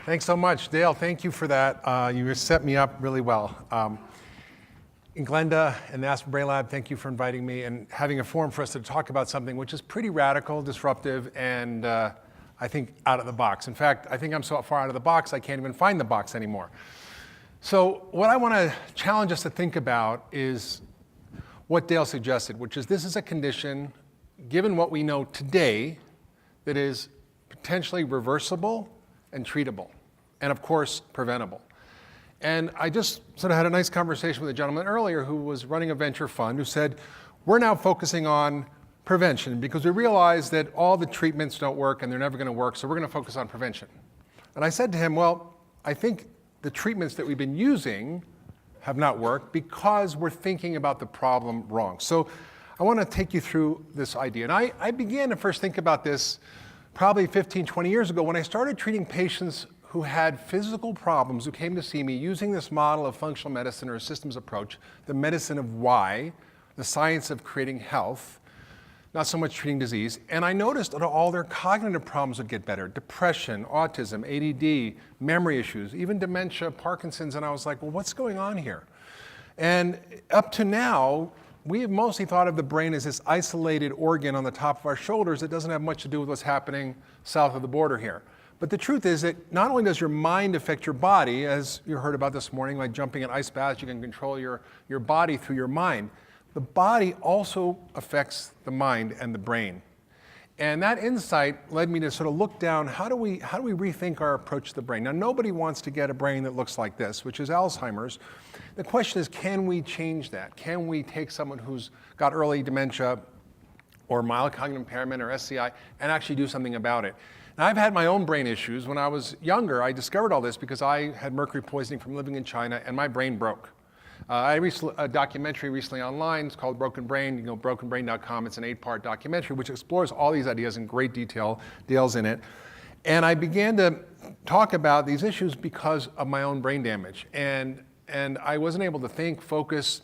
Thanks so much, Dale. Thank you for that. You set me up really well. And Glenda and the ASPENBRAINLAB, thank you for inviting me and having a forum for us to talk about something which is pretty radical, disruptive, and I think out of the box. In fact, I think I'm so far out of the box, I can't even find the box anymore. So what I want to challenge us to think about is what Dale suggested, which is this is a condition, given what we know today, that is potentially reversible and treatable, and of course, preventable. And I just sort of had a nice conversation with a gentleman earlier who was running a venture fund who said, we're now focusing on prevention because we realize that all the treatments don't work and they're never going to work, so we're going to focus on prevention. And I said to him, well, I think the treatments that we've been using have not worked because we're thinking about the problem wrong. So I want to take you through this idea. And I began to first think about this probably 15, 20 years ago when I started treating patients who had physical problems who came to see me using this model of functional medicine or a systems approach, the medicine of why, the science of creating health, not so much treating disease. And I noticed that all their cognitive problems would get better. Depression, autism, ADD, memory issues, even dementia, Parkinson's. And I was like, well, what's going on here? And up to now, we have mostly thought of the brain as this isolated organ on the top of our shoulders that doesn't have much to do with what's happening south of the border here. But the truth is that not only does your mind affect your body, as you heard about this morning, like jumping in ice baths, you can control your body through your mind. The body also affects the mind and the brain. And that insight led me to sort of look down, how do we rethink our approach to the brain? Now, nobody wants to get a brain that looks like this, which is Alzheimer's. The question is, can we change that? Can we take someone who's got early dementia or mild cognitive impairment or SCI and actually do something about it? Now, I've had my own brain issues. When I was younger, I discovered all this because I had mercury poisoning from living in China and my brain broke. I recently a documentary recently online. It's called Broken Brain. You can go brokenbrain.com. It's an 8-part documentary which explores all these ideas in great detail. Dale's in it. And I began to talk about these issues because of my own brain damage. And I wasn't able to think, focus,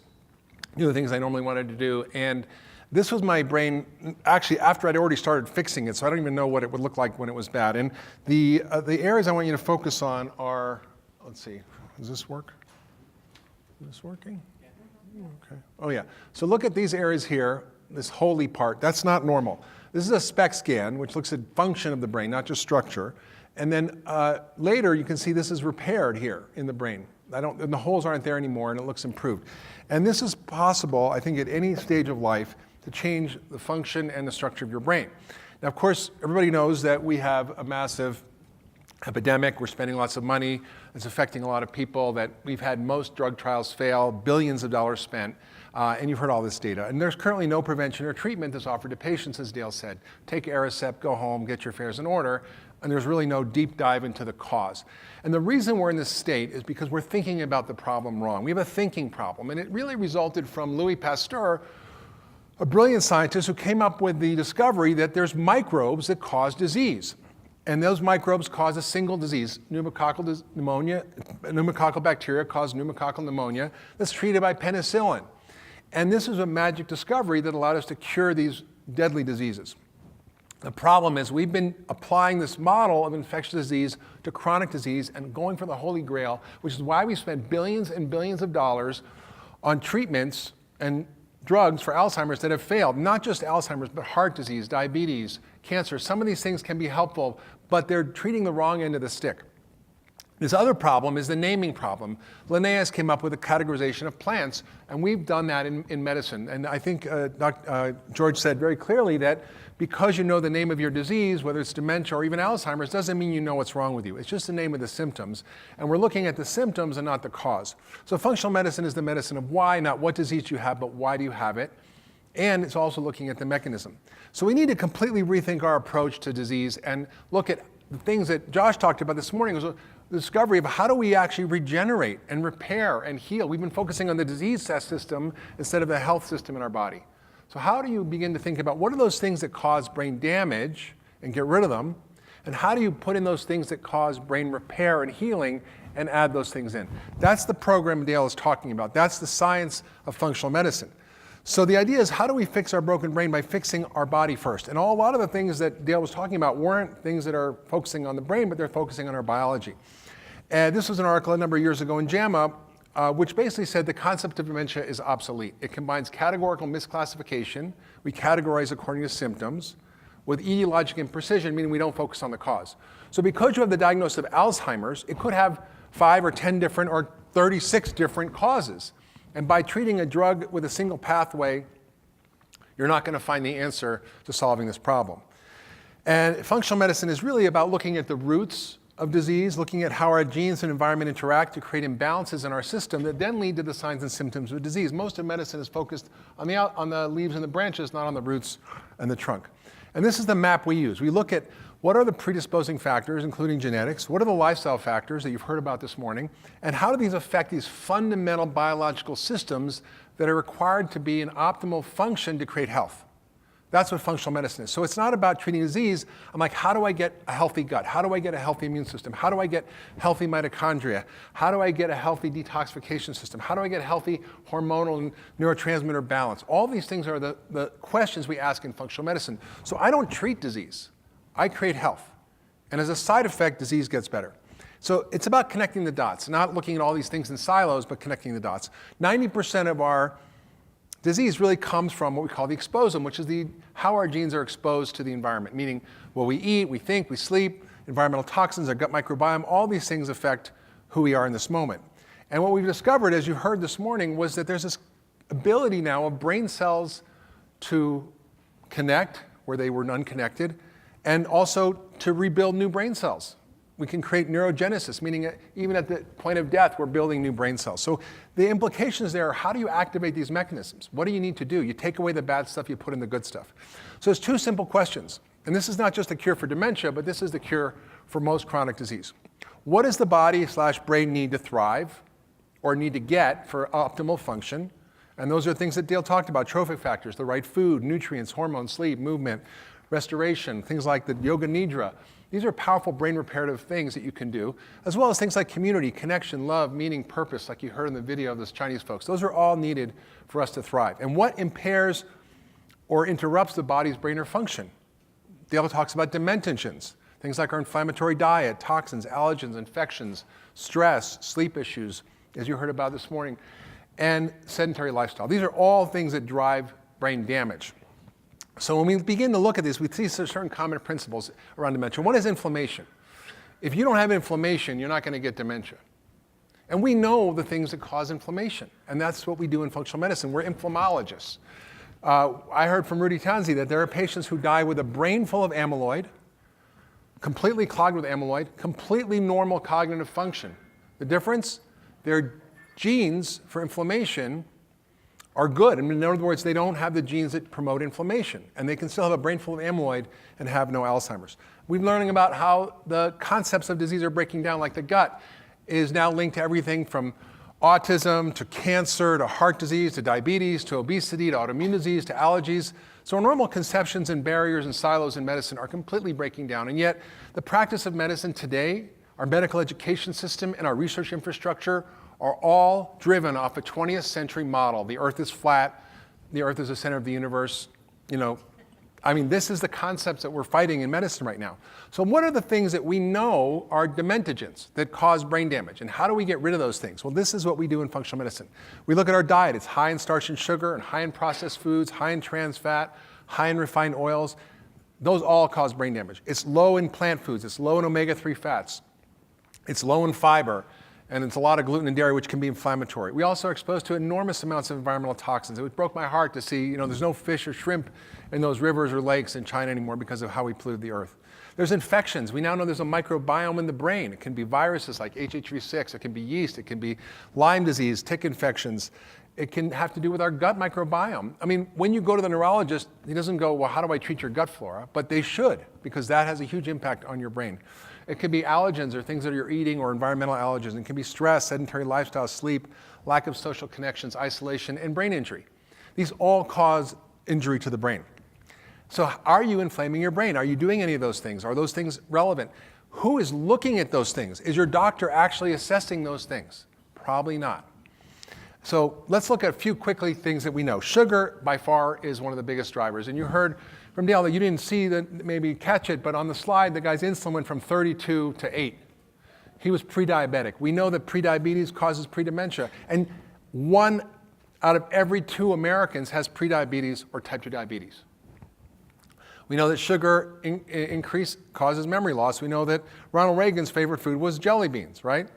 do the things I normally wanted to do. And this was my brain, actually, after I'd already started fixing it, so I don't even know what it would look like when it was bad. And the areas I want you to focus on are, let's see, does this work? Is this working? Okay. Oh yeah. So look at these areas here, this holy part. That's not normal. This is a SPECT scan, which looks at function of the brain, not just structure. And then later, you can see this is repaired here in the brain. And the holes aren't there anymore, and it looks improved. And this is possible, I think, at any stage of life to change the function and the structure of your brain. Now, of course, everybody knows that we have a massive epidemic. We're spending lots of money. It's affecting a lot of people, that we've had most drug trials fail, billions of dollars spent, and you've heard all this data. And there's currently no prevention or treatment that's offered to patients, as Dale said. Take Aricept, go home, get your affairs in order, and there's really no deep dive into the cause. And the reason we're in this state is because we're thinking about the problem wrong. We have a thinking problem, and it really resulted from Louis Pasteur, a brilliant scientist who came up with the discovery that there's microbes that cause disease. And those microbes cause a single disease. Pneumococcal pneumonia, pneumococcal bacteria cause pneumococcal pneumonia that's treated by penicillin. And this is a magic discovery that allowed us to cure these deadly diseases. The problem is we've been applying this model of infectious disease to chronic disease and going for the holy grail, which is why we spend billions and billions of dollars on treatments and drugs for Alzheimer's that have failed. Not just Alzheimer's, but heart disease, diabetes, cancer. Some of these things can be helpful, but they're treating the wrong end of the stick. This other problem is the naming problem. Linnaeus came up with a categorization of plants, and we've done that in medicine. And I think George said very clearly that because you know the name of your disease, whether it's dementia or even Alzheimer's, doesn't mean you know what's wrong with you. It's just the name of the symptoms. And we're looking at the symptoms and not the cause. So functional medicine is the medicine of why, not what disease you have, but why do you have it. And it's also looking at the mechanism. So we need to completely rethink our approach to disease and look at the things that Josh talked about this morning, was the discovery of how do we actually regenerate and repair and heal. We've been focusing on the disease system instead of the health system in our body. So how do you begin to think about what are those things that cause brain damage and get rid of them? And how do you put in those things that cause brain repair and healing and add those things in? That's the program Dale is talking about. That's the science of functional medicine. So the idea is, how do we fix our broken brain? By fixing our body first. And a lot of the things that Dale was talking about weren't things that are focusing on the brain, but they're focusing on our biology. And this was an article a number of years ago in JAMA, which basically said the concept of dementia is obsolete. It combines categorical misclassification, we categorize according to symptoms, with etiologic imprecision, meaning we don't focus on the cause. So because you have the diagnosis of Alzheimer's, it could have 5 or 10 different or 36 different causes. And by treating a drug with a single pathway, you're not going to find the answer to solving this problem. And functional medicine is really about looking at the roots of disease, looking at how our genes and environment interact to create imbalances in our system that then lead to the signs and symptoms of disease. Most of medicine is focused on the leaves and the branches, not on the roots and the trunk. And this is the map we use. We look at what are the predisposing factors, including genetics, what are the lifestyle factors that you've heard about this morning, and how do these affect these fundamental biological systems that are required to be in optimal function to create health. That's what functional medicine is. So it's not about treating disease. I'm like, how do I get a healthy gut? How do I get a healthy immune system? How do I get healthy mitochondria? How do I get a healthy detoxification system? How do I get a healthy hormonal and neurotransmitter balance? All these things are the questions we ask in functional medicine. So I don't treat disease. I create health. And as a side effect, disease gets better. So it's about connecting the dots, not looking at all these things in silos, but connecting the dots. 90% of our disease really comes from what we call the exposome, which is how our genes are exposed to the environment, meaning what we eat, we think, we sleep, environmental toxins, our gut microbiome, all these things affect who we are in this moment. And what we've discovered, as you heard this morning, was that there's this ability now of brain cells to connect where they were unconnected, and also to rebuild new brain cells. We can create neurogenesis, meaning even at the point of death, we're building new brain cells. So the implications there are, how do you activate these mechanisms? What do you need to do? You take away the bad stuff, you put in the good stuff. So there's 2 simple questions. And this is not just a cure for dementia, but this is the cure for most chronic disease. What does the body/brain need to thrive or need to get for optimal function? And those are things that Dale talked about, trophic factors, the right food, nutrients, hormones, sleep, movement, restoration, things like the yoga nidra. These are powerful brain reparative things that you can do, as well as things like community, connection, love, meaning, purpose, like you heard in the video of those Chinese folks. Those are all needed for us to thrive. And what impairs or interrupts the body's brain or function? Dale talks about dementogens, things like our inflammatory diet, toxins, allergens, infections, stress, sleep issues, as you heard about this morning, and sedentary lifestyle. These are all things that drive brain damage. So when we begin to look at this, we see certain common principles around dementia. One is inflammation. If you don't have inflammation, you're not going to get dementia. And we know the things that cause inflammation, and that's what we do in functional medicine. We're inflammologists. I heard from Rudy Tanzi that there are patients who die with a brain full of amyloid, completely clogged with amyloid, completely normal cognitive function. The difference? Their genes for inflammation are good. I mean, in other words, they don't have the genes that promote inflammation, and they can still have a brain full of amyloid and have no Alzheimer's. We're learning about how the concepts of disease are breaking down, like the gut is now linked to everything from autism to cancer to heart disease to diabetes to obesity to autoimmune disease to allergies. So our normal conceptions and barriers and silos in medicine are completely breaking down, and yet the practice of medicine today, our medical education system and our research infrastructure are all driven off a 20th century model. The earth is flat, the earth is the center of the universe. This is the concepts that we're fighting in medicine right now. So what are the things that we know are dementogens that cause brain damage, and how do we get rid of those things? Well, this is what we do in functional medicine. We look at our diet. It's high in starch and sugar and high in processed foods, high in trans fat, high in refined oils. Those all cause brain damage. It's low in plant foods. It's low in omega-3 fats. It's low in fiber. And it's a lot of gluten and dairy, which can be inflammatory. We also are exposed to enormous amounts of environmental toxins. It broke my heart to see, there's no fish or shrimp in those rivers or lakes in China anymore because of how we polluted the earth. There's infections. We now know there's a microbiome in the brain. It can be viruses like HH3/6. It can be yeast. It can be Lyme disease, tick infections. It can have to do with our gut microbiome. When you go to the neurologist, he doesn't go, well, how do I treat your gut flora? But they should, because that has a huge impact on your brain. It can be allergens or things that you're eating or environmental allergens. It can be stress, sedentary lifestyle, sleep, lack of social connections, isolation, and brain injury. These all cause injury to the brain. So are you inflaming your brain? Are you doing any of those things? Are those things relevant? Who is looking at those things? Is your doctor actually assessing those things? Probably not. So let's look at a few quickly things that we know. Sugar, by far, is one of the biggest drivers. And you heard from Dale that you didn't see that, maybe catch it, but on the slide, the guy's insulin went from 32 to 8. He was pre-diabetic. We know that prediabetes causes pre-dementia. And 1 out of every 2 Americans has prediabetes or type 2 diabetes. We know that sugar increase causes memory loss. We know that Ronald Reagan's favorite food was jelly beans, right?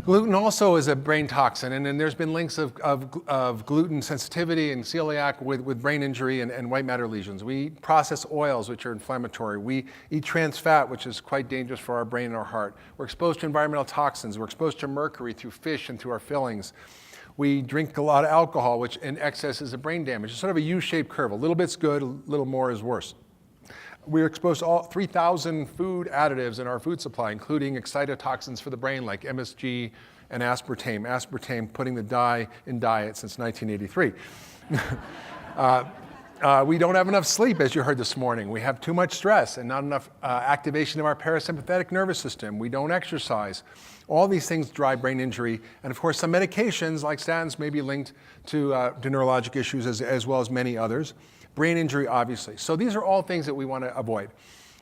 Gluten also is a brain toxin, and then there's been links of gluten sensitivity and celiac with brain injury and white matter lesions. We process oils, which are inflammatory. We eat trans fat, which is quite dangerous for our brain and our heart. We're exposed to environmental toxins. We're exposed to mercury through fish and through our fillings. We drink a lot of alcohol, which in excess is a brain damage. It's sort of a U-shaped curve. A little bit's good, a little more is worse. We're exposed to all 3,000 food additives in our food supply, including excitotoxins for the brain like MSG and aspartame. Aspartame putting the dye in diet since 1983. We don't have enough sleep, as you heard this morning. We have too much stress and not enough activation of our parasympathetic nervous system. We don't exercise. All these things drive brain injury. And of course, some medications like statins may be linked to neurologic issues as well as many others. Brain injury, obviously. So these are all things that we want to avoid.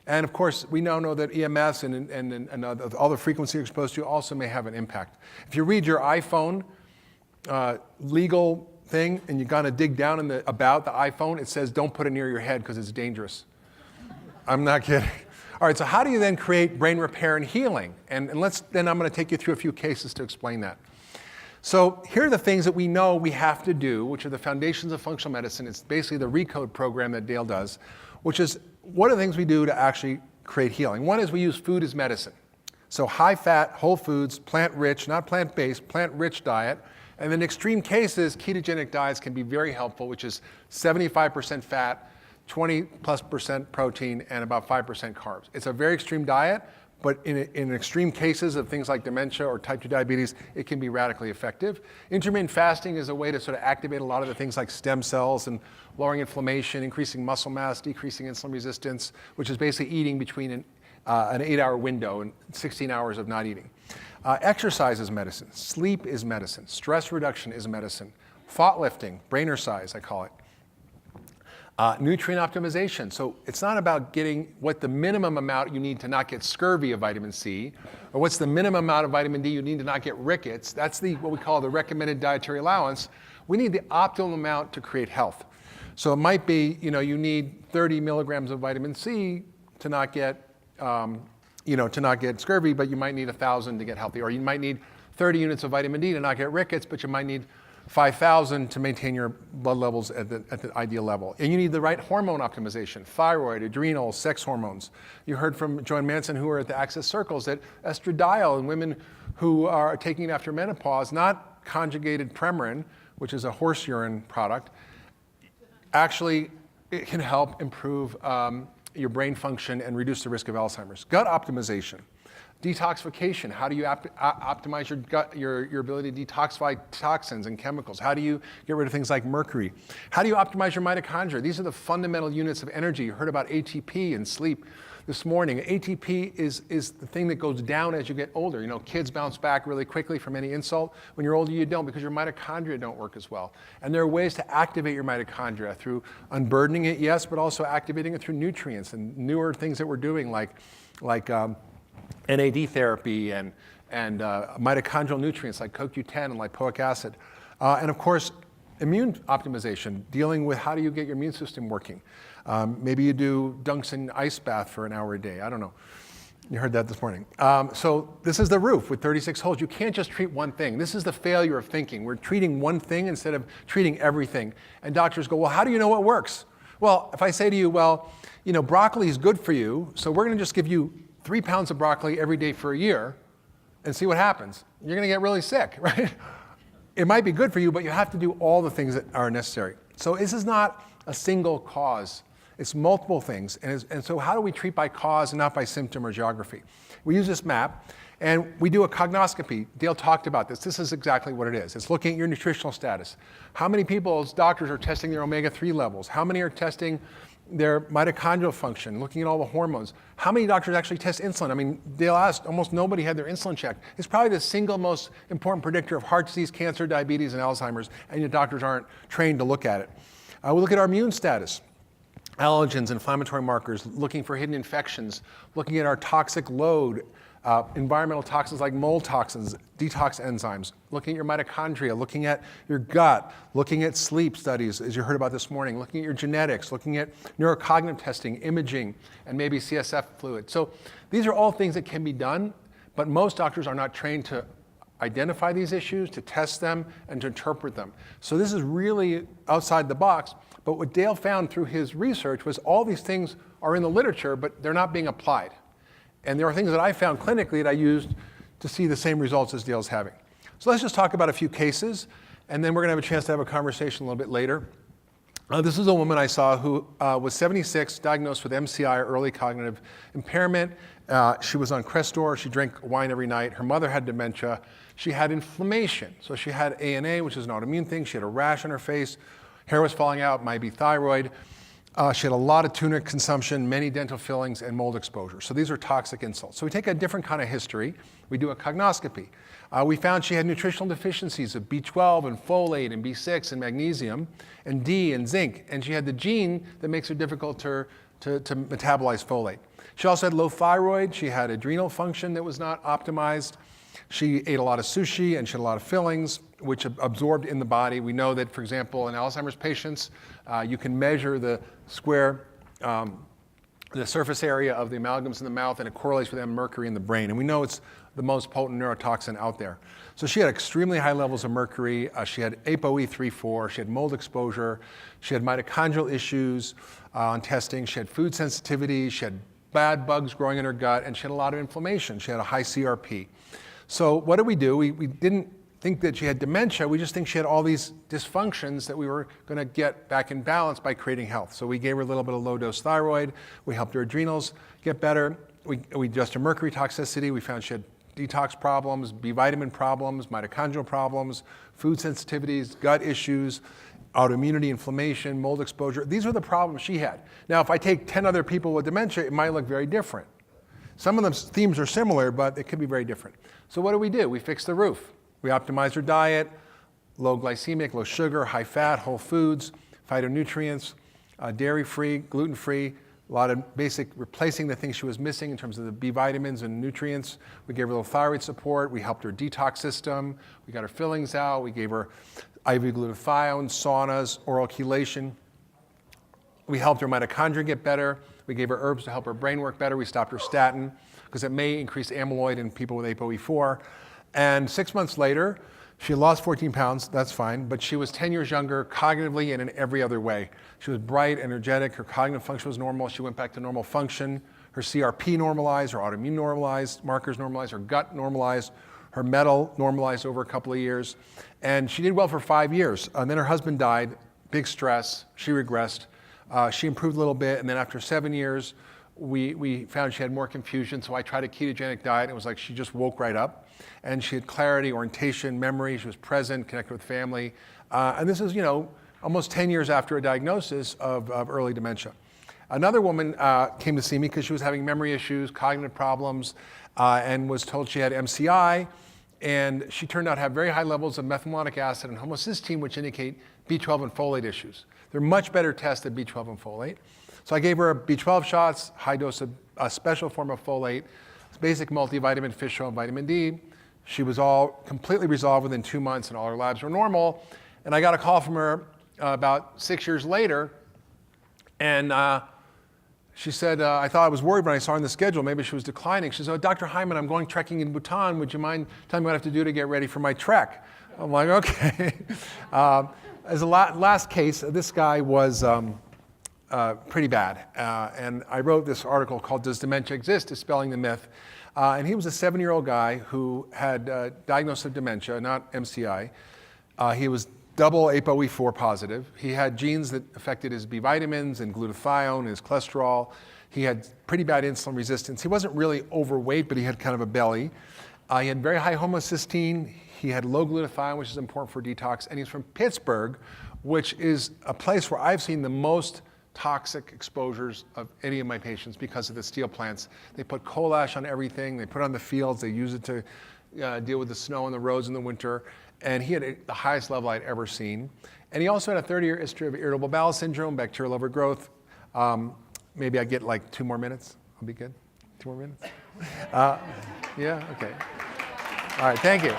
And of course, we now know that EMS and all the frequency you're exposed to also may have an impact. If you read your iPhone legal thing and you kind of dig down about the iPhone, it says don't put it near your head because it's dangerous. I'm not kidding. All right, so how do you then create brain repair and healing? And then I'm going to take you through a few cases to explain that. So here are the things that we know we have to do, which are the foundations of functional medicine. It's basically the RECODE program that Dale does, which is what are the things we do to actually create healing. One is we use food as medicine. So high fat, whole foods, plant-rich, not plant-based, plant-rich diet. And in extreme cases, ketogenic diets can be very helpful, which is 75% fat, 20+% protein, and about 5% carbs. It's a very extreme diet, but in extreme cases of things like dementia or type 2 diabetes, it can be radically effective. Intermittent fasting is a way to sort of activate a lot of the things like stem cells and lowering inflammation, increasing muscle mass, decreasing insulin resistance, which is basically eating between an 8-hour window and 16 hours of not eating. Exercise is medicine. Sleep is medicine. Stress reduction is medicine. Thought lifting, brainer-size, I call it. Nutrient optimization. So it's not about getting what the minimum amount you need to not get scurvy of vitamin C, or what's the minimum amount of vitamin D you need to not get rickets. That's what we call the recommended dietary allowance. We need the optimal amount to create health. So it might be, you need 30 milligrams of vitamin C to not get, to not get scurvy, but you might need 1,000 to get healthy. Or you might need 30 units of vitamin D to not get rickets, but you might need 5,000 to maintain your blood levels at the ideal level. And you need the right hormone optimization, thyroid, adrenal, sex hormones. You heard from Joanne Manson, who are at the Access Circles, that estradiol in women who are taking it after menopause, not conjugated Premarin, which is a horse urine product, actually it can help improve your brain function and reduce the risk of Alzheimer's. Gut optimization. Detoxification, how do you optimize your gut, your ability to detoxify toxins and chemicals? How do you get rid of things like mercury? How do you optimize your mitochondria? These are the fundamental units of energy. You heard about ATP in sleep this morning. ATP is the thing that goes down as you get older. Kids bounce back really quickly from any insult. When you're older, you don't, because your mitochondria don't work as well. And there are ways to activate your mitochondria through unburdening it, yes, but also activating it through nutrients and newer things that we're doing like NAD therapy and mitochondrial nutrients like CoQ10 and lipoic acid. And of course, immune optimization, dealing with how do you get your immune system working. Maybe you do dunks in ice bath for an hour a day. I don't know. You heard that this morning. So this is the roof with 36 holes. You can't just treat one thing. This is the failure of thinking. We're treating one thing instead of treating everything. And doctors go, well, how do you know what works? Well, if I say to you, well, broccoli is good for you, so we're going to just give you 3 pounds of broccoli every day for a year and see what happens. You're going to get really sick, right? It might be good for you, but you have to do all the things that are necessary. So this is not a single cause. It's multiple things. And so how do we treat by cause and not by symptom or geography? We use this map, and we do a cognoscopy. Dale talked about this. This is exactly what it is. It's looking at your nutritional status. How many people, as doctors, are testing their omega-3 levels? How many are testing their mitochondrial function, looking at all the hormones. How many doctors actually test insulin? I mean, they'll ask, almost nobody had their insulin checked. It's probably the single most important predictor of heart disease, cancer, diabetes, and Alzheimer's, and your doctors aren't trained to look at it. We look at our immune status, allergens, inflammatory markers, looking for hidden infections, looking at our toxic load, environmental toxins like mold toxins, detox enzymes, looking at your mitochondria, looking at your gut, looking at sleep studies, as you heard about this morning, looking at your genetics, looking at neurocognitive testing, imaging, and maybe CSF fluid. So these are all things that can be done, but most doctors are not trained to identify these issues, to test them, and to interpret them. So this is really outside the box, but what Dale found through his research was all these things are in the literature, but they're not being applied. And there are things that I found clinically that I used to see the same results as Dale's having. So let's just talk about a few cases, and then we're gonna have a chance to have a conversation a little bit later. This is a woman I saw who was 76, diagnosed with MCI, or early cognitive impairment. She was on Crestor, she drank wine every night. Her mother had dementia. She had inflammation. So she had ANA, which is an autoimmune thing. She had a rash on her face. Hair was falling out, might be thyroid. She had a lot of tuna consumption, many dental fillings, and mold exposure. So these are toxic insults. So we take a different kind of history. We do a cognoscopy. We found she had nutritional deficiencies of B12 and folate and B6 and magnesium and D and zinc. And she had the gene that makes it difficult to metabolize folate. She also had low thyroid. She had adrenal function that was not optimized. She ate a lot of sushi and she had a lot of fillings, which absorbed in the body. We know that, for example, in Alzheimer's patients, you can measure the surface area of the amalgams in the mouth, and it correlates with mercury in the brain. And we know it's the most potent neurotoxin out there. So she had extremely high levels of mercury. She had ApoE3/4. She had mold exposure. She had mitochondrial issues on testing. She had food sensitivity. She had bad bugs growing in her gut, and she had a lot of inflammation. She had a high CRP. So what did we do? We didn't think that she had dementia. We just think she had all these dysfunctions that we were going to get back in balance by creating health. So we gave her a little bit of low-dose thyroid. We helped her adrenals get better. We adjusted her mercury toxicity. We found she had detox problems, B vitamin problems, mitochondrial problems, food sensitivities, gut issues, autoimmunity, inflammation, mold exposure. These are the problems she had. Now, if I take 10 other people with dementia, it might look very different. Some of the themes are similar, but it could be very different. So what do? We fixed the roof. We optimized her diet, low glycemic, low sugar, high fat, whole foods, phytonutrients, dairy-free, gluten-free, a lot of basic replacing the things she was missing in terms of the B vitamins and nutrients. We gave her a little thyroid support. We helped her detox system. We got her fillings out. We gave her IV glutathione, saunas, oral chelation. We helped her mitochondria get better. We gave her herbs to help her brain work better. We stopped her statin because it may increase amyloid in people with ApoE4. And 6 months later, she lost 14 pounds, that's fine, but she was 10 years younger cognitively and in every other way. She was bright, energetic, her cognitive function was normal, she went back to normal function, her CRP normalized, her autoimmune normalized, markers normalized, her gut normalized, her metal normalized over a couple of years, and she did well for 5 years. And then her husband died, big stress, she regressed. She improved a little bit, and then after 7 years, we found she had more confusion, so I tried a ketogenic diet, and it was like she just woke right up. And she had clarity, orientation, memory, she was present, connected with family. And this is, almost 10 years after a diagnosis of early dementia. Another woman came to see me because she was having memory issues, cognitive problems, and was told she had MCI. And she turned out to have very high levels of methylmalonic acid and homocysteine, which indicate B12 and folate issues. They're much better tests than B12 and folate. So I gave her B12 shots, high dose of a special form of folate, basic multivitamin, fish oil, and vitamin D. She was all completely resolved within 2 months, and all her labs were normal. And I got a call from her about 6 years later, and she said, I thought I was worried when I saw her on the schedule, maybe she was declining. She said, Dr. Hyman, I'm going trekking in Bhutan. Would you mind telling me what I have to do to get ready for my trek? I'm like, okay. As a last case, this guy was pretty bad. And I wrote this article called Does Dementia Exist? Dispelling the Myth. And he was a 7-year-old guy who had diagnosis of dementia, not MCI. He was double ApoE4 positive. He had genes that affected his B vitamins and glutathione and his cholesterol. He had pretty bad insulin resistance. He wasn't really overweight, but he had kind of a belly. He had very high homocysteine. He had low glutathione, which is important for detox. And he's from Pittsburgh, which is a place where I've seen the most toxic exposures of any of my patients because of the steel plants. They put coal ash on everything. They put it on the fields. They use it to deal with the snow on the roads in the winter. And he had the highest level I'd ever seen. And he also had a 30-year history of irritable bowel syndrome, bacterial overgrowth. Maybe I get like 2 more minutes. I'll be good. 2 more minutes? Yeah, okay. All right, thank you.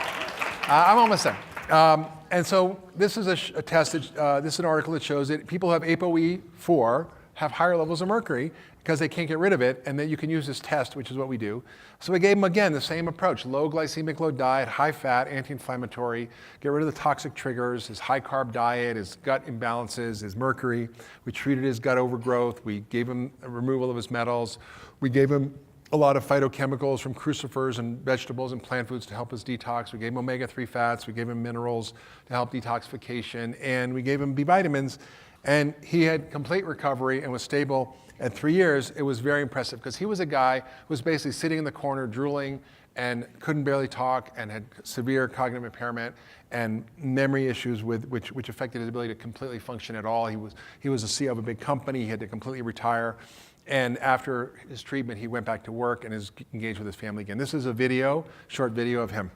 I'm almost done. And so this is a test, this is an article that shows that people who have ApoE4 have higher levels of mercury because they can't get rid of it, and that you can use this test, which is what we do. So we gave him, again, the same approach: low glycemic load diet, high fat, anti-inflammatory, get rid of the toxic triggers, his high carb diet, his gut imbalances, his mercury. We treated his gut overgrowth. We gave him a removal of his metals. We gave him a lot of phytochemicals from crucifers and vegetables and plant foods to help his detox. We gave him omega-3 fats. We gave him minerals to help detoxification. And we gave him B vitamins. And he had complete recovery and was stable at 3 years. It was very impressive because he was a guy who was basically sitting in the corner drooling and couldn't barely talk and had severe cognitive impairment and memory issues which affected his ability to completely function at all. He was a CEO of a big company. He had to completely retire. And after his treatment, he went back to work and is engaged with his family again. This is a video, short video of him.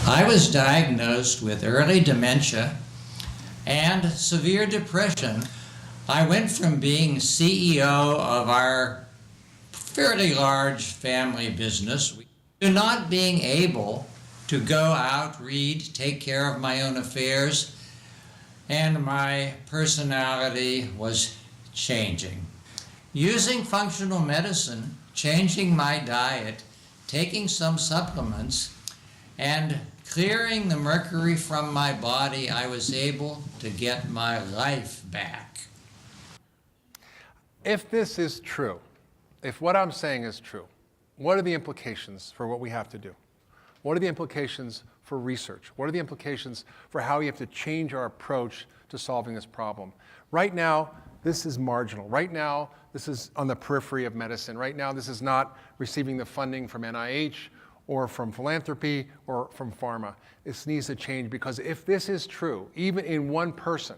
I was diagnosed with early dementia and severe depression. I went from being CEO of our fairly large family business to not being able to go out, read, take care of my own affairs, and my personality was changing. Using functional medicine, changing my diet, taking some supplements, and clearing the mercury from my body, I was able to get my life back. If this is true, if what I'm saying is true, what are the implications for what we have to do? What are the implications for research? What are the implications for how we have to change our approach to solving this problem? Right now, this is marginal. Right now, this is on the periphery of medicine. Right now, this is not receiving the funding from NIH or from philanthropy or from pharma. This needs to change, because if this is true, even in one person,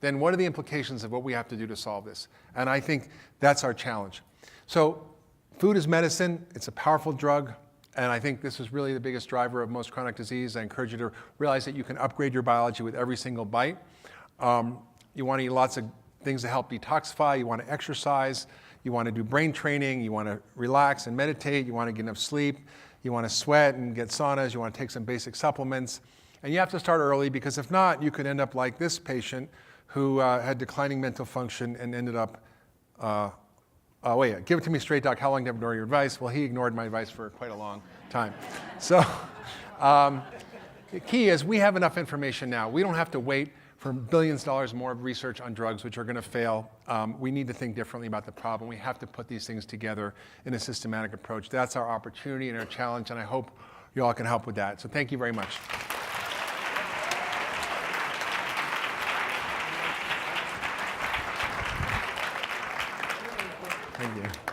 then what are the implications of what we have to do to solve this? And I think that's our challenge. So food is medicine. It's a powerful drug. And I think this is really the biggest driver of most chronic disease. I encourage you to realize that you can upgrade your biology with every single bite. You want to eat lots of things to help detoxify. You want to exercise. You want to do brain training. You want to relax and meditate. You want to get enough sleep. You want to sweat and get saunas. You want to take some basic supplements. And you have to start early, because if not, you could end up like this patient who had declining mental function and ended up give it to me straight, doc. How long do I ignore your advice? Well, he ignored my advice for quite a long time. So the key is we have enough information now. We don't have to wait for billions of dollars more of research on drugs which are going to fail. We need to think differently about the problem. We have to put these things together in a systematic approach. That's our opportunity and our challenge, and I hope you all can help with that. So thank you very much. Thank you.